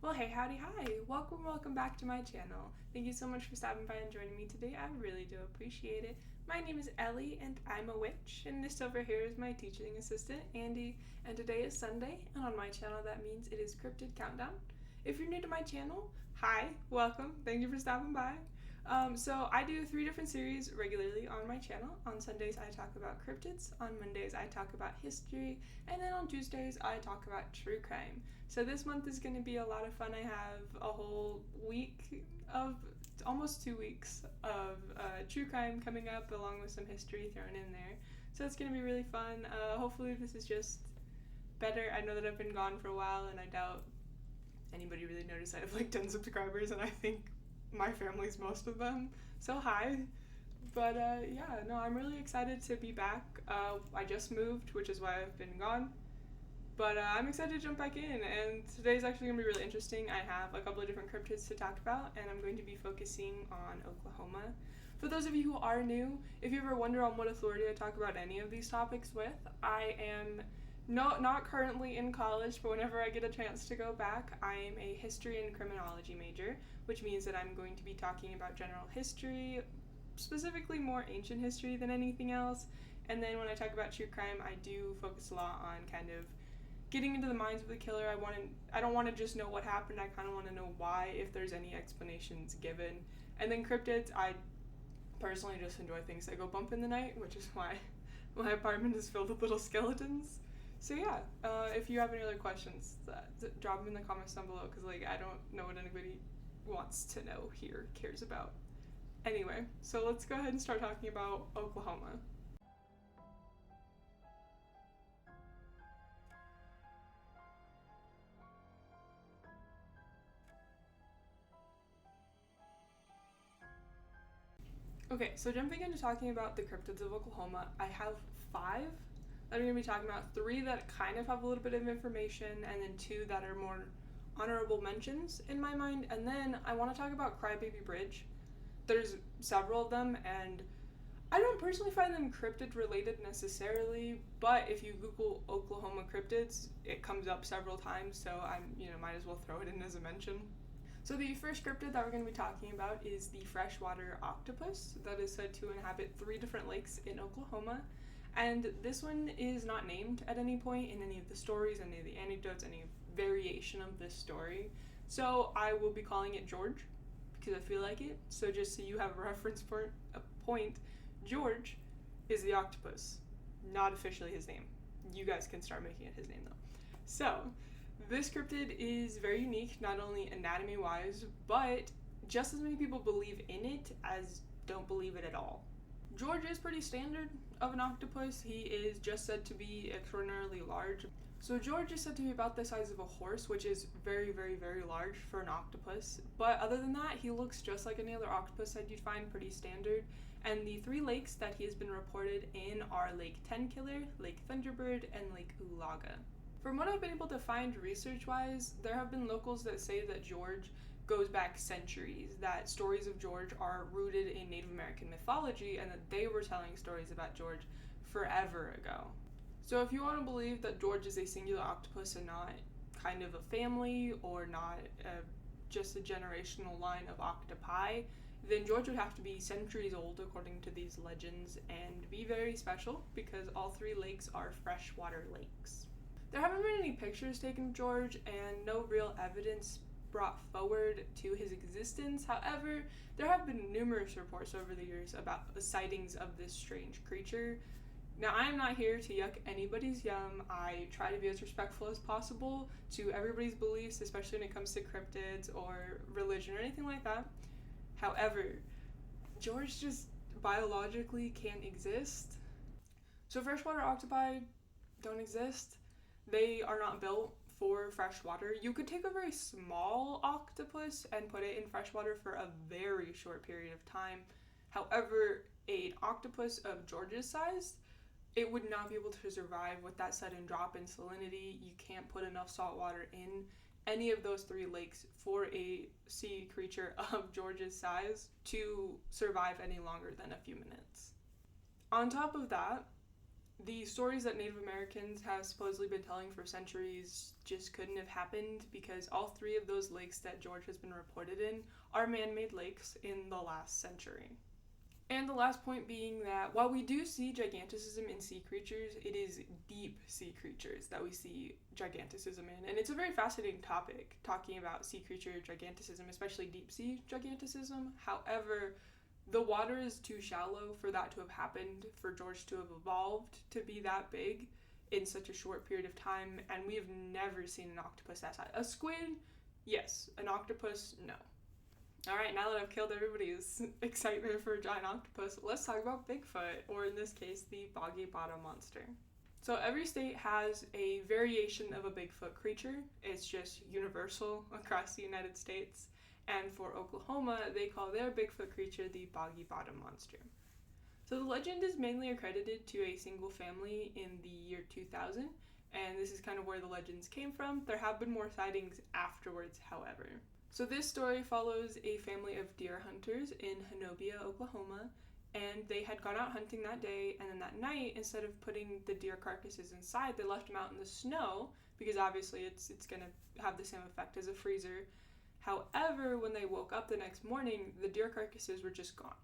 Well, hey, howdy, hi. Welcome back to my channel. Thank you so much for stopping by and joining me today. I really do appreciate it. My name is Ellie, and I'm a witch, and this over here is my teaching assistant, Andy, and today is Sunday, and on my channel that means it is Cryptid Countdown. If you're new to my channel, hi, welcome, thank you for stopping by. So I do 3 different series regularly on my channel. On Sundays I talk about cryptids, on Mondays I talk about history, and then on Tuesdays I talk about true crime. So this month is going to be a lot of fun. I have a whole week of, almost 2 weeks of true crime coming up along with some history thrown in there. So it's going to be really fun. Hopefully this is just better. I know that I've been gone for a while and I doubt anybody really noticed. I have like 10 subscribers and I think my family's most of them, so hi. But yeah, no, I'm really excited to be back. I just moved, which is why I've been gone, but I'm excited to jump back in, and today's actually going to be really interesting. I have a couple of different cryptids to talk about, and I'm going to be focusing on Oklahoma. For those of you who are new, if you ever wonder on what authority I talk about any of these topics with, I am not currently in college, but whenever I get a chance to go back, I am a history and criminology major, which means that I'm going to be talking about general history, specifically more ancient history than anything else. And then when I talk about true crime, I do focus a lot on kind of getting into the minds of the killer. I don't want to just know what happened, I kind of want to know why, if there's any explanations given. And then cryptids, I personally just enjoy things that go bump in the night, which is why my apartment is filled with little skeletons. So yeah, if you have any other questions, drop them in the comments down below, because like I don't know what anybody wants to know here, cares about. Anyway, so let's go ahead and start talking about Oklahoma. Okay, so jumping into talking about the cryptids of Oklahoma, I have 5 that I'm going to be talking about. 3 that kind of have a little bit of information, and then 2 that are more honorable mentions in my mind. And then I want to talk about Crybaby Bridge. There's several of them, and I don't personally find them cryptid related necessarily, but if you Google Oklahoma cryptids, it comes up several times, so might as well throw it in as a mention. So the first cryptid that we're going to be talking about is the freshwater octopus that is said to inhabit 3 different lakes in Oklahoma. And this one is not named at any point in any of the stories, any of the anecdotes, any variation of this story. So I will be calling it George because I feel like it. So just so you have a reference point, George is the octopus, not officially his name. You guys can start making it his name though. So this cryptid is very unique, not only anatomy-wise, but just as many people believe in it as don't believe it at all. George is pretty standard of an octopus. He is just said to be extraordinarily large. So George is said to be about the size of a horse, which is very, very, very large for an octopus. But other than that, he looks just like any other octopus that you'd find, pretty standard. And the 3 lakes that he has been reported in are Lake Tenkiller, Lake Thunderbird, and Lake Ulaga. From what I've been able to find research-wise, there have been locals that say that George goes back centuries, that stories of George are rooted in Native American mythology, and that they were telling stories about George forever ago. So if you want to believe that George is a singular octopus and not kind of a family, or not just a generational line of octopi, then George would have to be centuries old according to these legends, and be very special because all 3 lakes are freshwater lakes. There haven't been any pictures taken of George, and no real evidence brought forward to his existence. However, there have been numerous reports over the years about the sightings of this strange creature. Now, I am not here to yuck anybody's yum. I try to be as respectful as possible to everybody's beliefs, especially when it comes to cryptids or religion or anything like that. However, George just biologically can't exist. So freshwater octopi don't exist. They are not built for freshwater. You could take a very small octopus and put it in freshwater for a very short period of time. However, an octopus of George's size, it would not be able to survive with that sudden drop in salinity. You can't put enough salt water in any of those 3 lakes for a sea creature of George's size to survive any longer than a few minutes. On top of that, the stories that Native Americans have supposedly been telling for centuries just couldn't have happened because all three of those lakes that George has been reported in are man-made lakes in the last century. And the last point being that while we do see giganticism in sea creatures, it is deep sea creatures that we see giganticism in. And it's a very fascinating topic, talking about sea creature giganticism, especially deep sea giganticism. However, the water is too shallow for that to have happened, for George to have evolved to be that big in such a short period of time, and we have never seen an octopus that size. A squid, yes. An octopus, no. Alright, now that I've killed everybody's excitement for a giant octopus, let's talk about Bigfoot, or in this case, the Boggy bottom monster. So every state has a variation of a Bigfoot creature. It's just universal across the United States. And for Oklahoma, they call their Bigfoot creature the Boggy bottom monster. So the legend is mainly accredited to a single family in the year 2000, and this is kind of where the legends came from. There have been more sightings afterwards, however. So this story follows a family of deer hunters in Honobia, Oklahoma, and they had gone out hunting that day, and then that night, instead of putting the deer carcasses inside, they left them out in the snow, because obviously it's going to have the same effect as a freezer. However, when they woke up the next morning, the deer carcasses were just gone.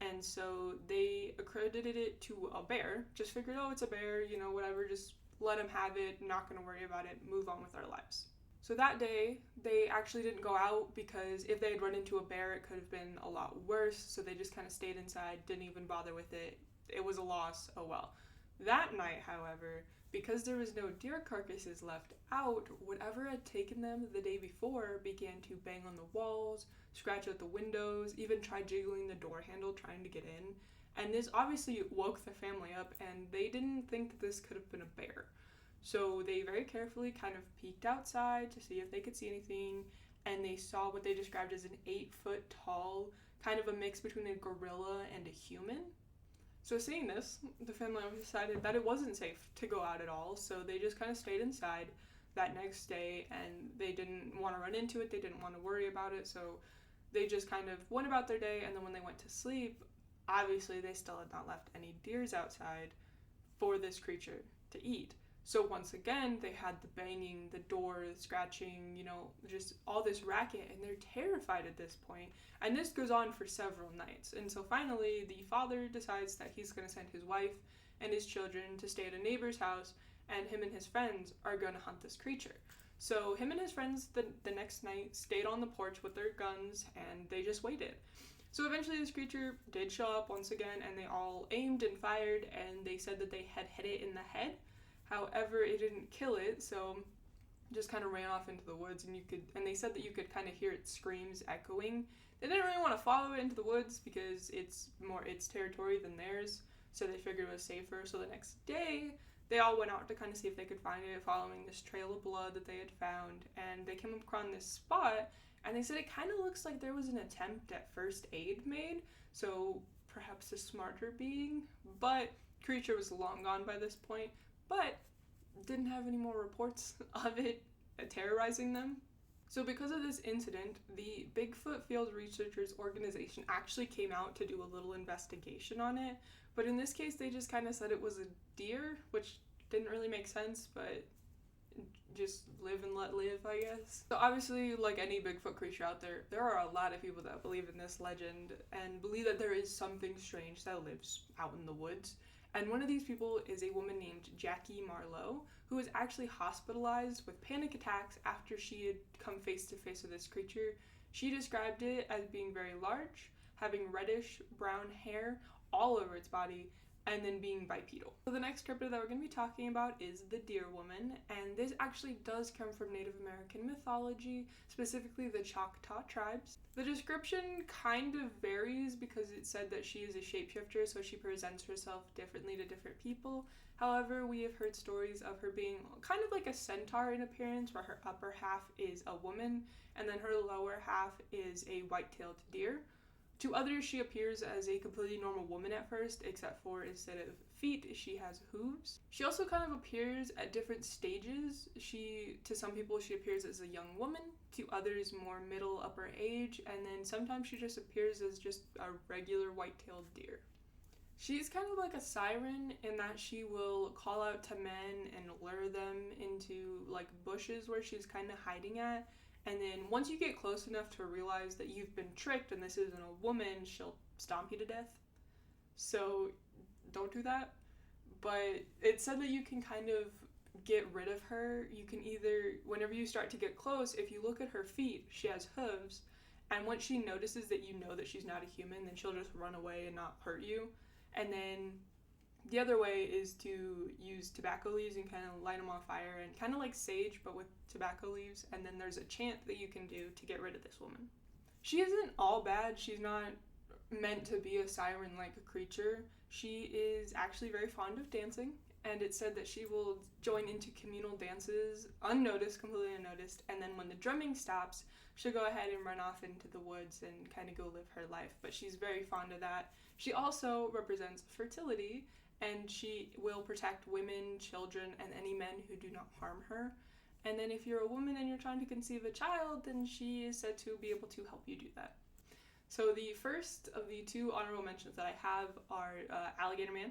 And so they accredited it to a bear, just figured, oh, it's a bear, you know, whatever, just let them have it, not going to worry about it, move on with our lives. So that day, they actually didn't go out because if they had run into a bear, it could have been a lot worse. So they just kind of stayed inside, didn't even bother with it. It was a loss, oh well. That night, however, because there was no deer carcasses left out, whatever had taken them the day before began to bang on the walls, scratch out the windows, even try jiggling the door handle trying to get in. And this obviously woke the family up, and they didn't think that this could have been a bear. So they very carefully kind of peeked outside to see if they could see anything, and they saw what they described as an 8-foot tall, kind of a mix between a gorilla and a human. So seeing this, the family decided that it wasn't safe to go out at all, so they just kind of stayed inside that next day, and they didn't want to run into it, they didn't want to worry about it, so they just kind of went about their day, and then when they went to sleep, obviously they still had not left any deers outside for this creature to eat. So once again, they had the banging, the door, the scratching, you know, just all this racket, and they're terrified at this point. And this goes on for several nights. And so finally, the father decides that he's going to send his wife and his children to stay at a neighbor's house, and him and his friends are going to hunt this creature. So him and his friends the next night stayed on the porch with their guns, and they just waited. So eventually this creature did show up once again, and they all aimed and fired, and they said that they had hit it in the head. However, it didn't kill it, so just kind of ran off into the woods, and they said that you could kind of hear its screams echoing. They didn't really want to follow it into the woods because it's more its territory than theirs, so they figured it was safer. So the next day, they all went out to kind of see if they could find it, following this trail of blood that they had found, and they came upon this spot, and they said it kind of looks like there was an attempt at first aid made, so perhaps a smarter being, but creature was long gone by this point. But didn't have any more reports of it terrorizing them. So because of this incident, the Bigfoot Field Researchers Organization actually came out to do a little investigation on it. But in this case, they just kind of said it was a deer, which didn't really make sense, but just live and let live, I guess. So obviously, like any Bigfoot creature out there, there are a lot of people that believe in this legend and believe that there is something strange that lives out in the woods. And one of these people is a woman named Jackie Marlowe, who was actually hospitalized with panic attacks after she had come face to face with this creature. She described it as being very large, having reddish brown hair all over its body, and then being bipedal. So the next cryptid that we're going to be talking about is the deer woman, and this actually does come from Native American mythology, specifically the Choctaw tribes. The description kind of varies because it said that she is a shapeshifter, so she presents herself differently to different people. However, we have heard stories of her being kind of like a centaur in appearance, where her upper half is a woman, and then her lower half is a white-tailed deer. To others, she appears as a completely normal woman at first, except for instead of feet, she has hooves. She also kind of appears at different stages. To some people, she appears as a young woman, to others more middle, upper age, and then sometimes she just appears as just a regular white-tailed deer. She's kind of like a siren in that she will call out to men and lure them into like bushes where she's kind of hiding at. And then once you get close enough to realize that you've been tricked and this isn't a woman, she'll stomp you to death. So don't do that. But it said that you can kind of get rid of her. You can either, whenever you start to get close, if you look at her feet, she has hooves. And once she notices that you know that she's not a human, then she'll just run away and not hurt you. And then the other way is to use tobacco leaves and kind of light them on fire, and kind of like sage, but with tobacco leaves. And then there's a chant that you can do to get rid of this woman. She isn't all bad. She's not meant to be a siren-like creature. She is actually very fond of dancing, and it said that she will join into communal dances unnoticed, completely unnoticed, and then when the drumming stops, she'll go ahead and run off into the woods and kind of go live her life. But she's very fond of that. She also represents fertility, and she will protect women, children, and any men who do not harm her. And then if you're a woman and you're trying to conceive a child, then she is said to be able to help you do that. So the first of the two honorable mentions that I have are Alligator Man.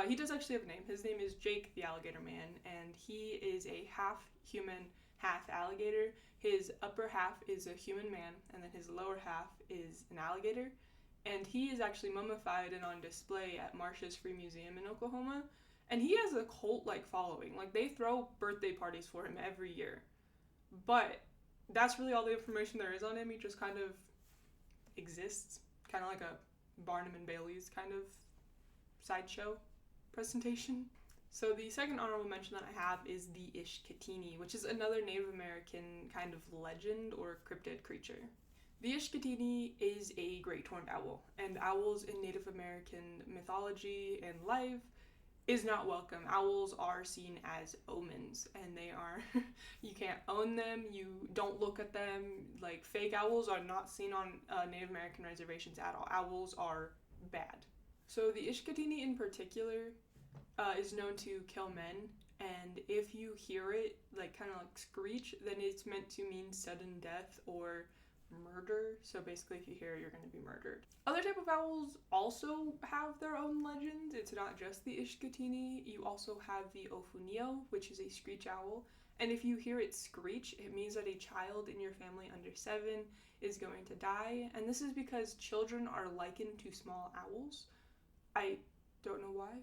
He does actually have a name. His name is Jake the Alligator Man, and he is a half human, half alligator. His upper half is a human man, and then his lower half is an alligator. And he is actually mummified and on display at Marsh's Free Museum in Oklahoma. And he has a cult-like following. Like, they throw birthday parties for him every year. But that's really all the information there is on him. He just kind of exists, kind of like a Barnum and Bailey's kind of sideshow presentation. So the second honorable mention that I have is the Ishkatini, which is another Native American kind of legend or cryptid creature. The Ishkatini is a great horned owl, and owls in Native American mythology and life is not welcome. Owls are seen as omens, and they are, you can't own them, you don't look at them. Like, fake owls are not seen on Native American reservations at all. Owls are bad. So the Ishkatini in particular is known to kill men, and if you hear it, like, kind of like screech, then it's meant to mean sudden death or murder. So basically, if you hear it, you're going to be murdered. Other type of owls also have their own legends. It's not just the Ishkatini. You also have the Ofunio, which is a screech owl. And if you hear it screech, it means that a child in your family under 7 is going to die. And this is because children are likened to small owls. I don't know why.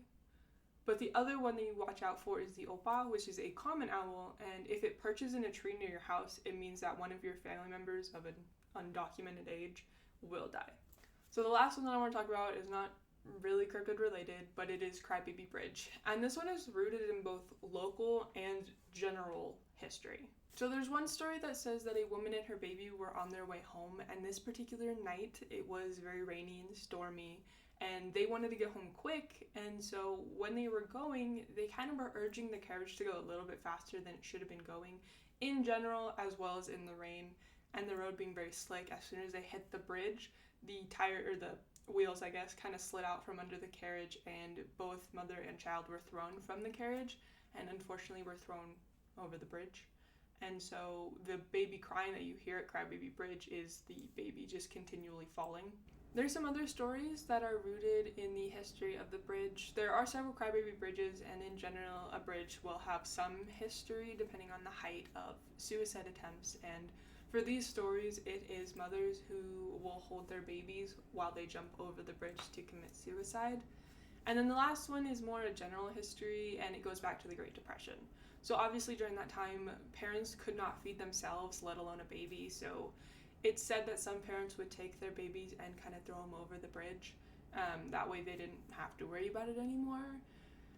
But the other one that you watch out for is the Opa, which is a common owl, and if it perches in a tree near your house, it means that one of your family members of an undocumented age will die. So the last one that I want to talk about is not really cryptid related, but it is Crybaby Bridge. And this one is rooted in both local and general history. So there's one story that says that a woman and her baby were on their way home, and this particular night it was very rainy and stormy, and they wanted to get home quick, and so when they were going, they kind of were urging the carriage to go a little bit faster than it should have been going in general, as well as in the rain, and the road being very slick. As soon as they hit the bridge, the tire, or the wheels, I guess, kind of slid out from under the carriage, and both mother and child were thrown from the carriage, and unfortunately were thrown over the bridge. And so the baby crying that you hear at Crybaby Bridge is the baby just continually falling. There's some other stories that are rooted in the history of the bridge. There are several Crybaby Bridges, and in general, a bridge will have some history depending on the height of suicide attempts. And for these stories, it is mothers who will hold their babies while they jump over the bridge to commit suicide. And then the last one is more a general history, and it goes back to the Great Depression. So obviously during that time, parents could not feed themselves, let alone a baby, so it's said that some parents would take their babies and kind of throw them over the bridge. That way they didn't have to worry about it anymore.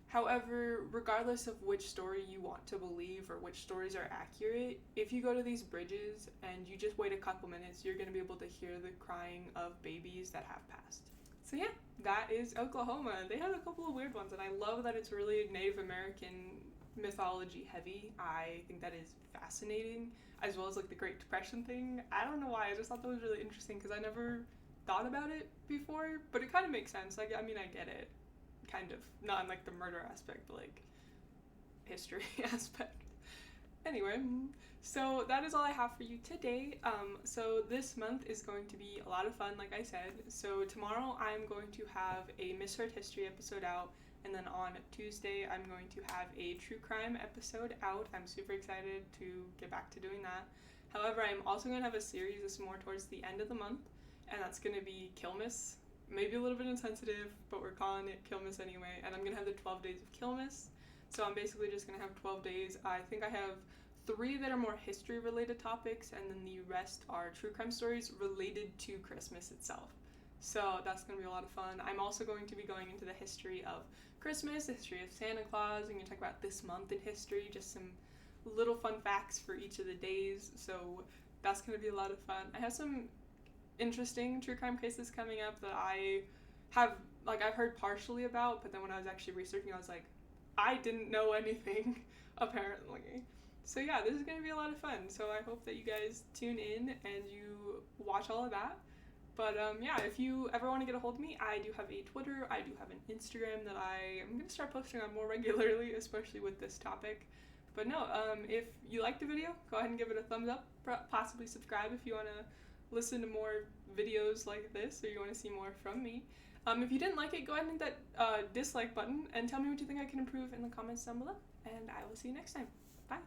However, regardless of which story you want to believe or which stories are accurate, if you go to these bridges and you just wait a couple minutes, you're going to be able to hear the crying of babies that have passed. So yeah, that is Oklahoma. They have a couple of weird ones, and I love that it's really Native American mythology heavy. I think that is fascinating, as well as like the Great Depression thing. I don't know why, I just thought that was really interesting because I never thought about it before, but it kind of makes sense. Like, I mean, I get it, kind of, not in like the murder aspect, but like history aspect. Anyway, so that is all I have for you today. So this month is going to be a lot of fun, like I said. So tomorrow I'm going to have a Misheard History episode out, and then on Tuesday I'm going to have a true crime episode out. I'm super excited to get back to doing that. However, I'm also going to have a series that's more towards the end of the month, and that's going to be Kilmas. Maybe a little bit insensitive, but we're calling it Kilmas anyway. And I'm going to have the 12 days of Kilmas. So I'm basically just going to have 12 days. I think I have 3 that are more history-related topics, and then the rest are true crime stories related to Christmas itself. So that's going to be a lot of fun. I'm also going to be going into the history of Christmas, the history of Santa Claus. I'm going to talk about this month in history, just some little fun facts for each of the days. So that's going to be a lot of fun. I have some interesting true crime cases coming up that I've heard partially about, but then when I was actually researching, I was like, I didn't know anything, apparently. So yeah, this is going to be a lot of fun. So I hope that you guys tune in and you watch all of that. But yeah, if you ever want to get a hold of me, I do have a Twitter, I do have an Instagram that I am going to start posting on more regularly, especially with this topic. But no, if you liked the video, go ahead and give it a thumbs up, possibly subscribe if you want to listen to more videos like this or you want to see more from me. If you didn't like it, go ahead and hit that dislike button and tell me what you think I can improve in the comments down below. And I will see you next time. Bye.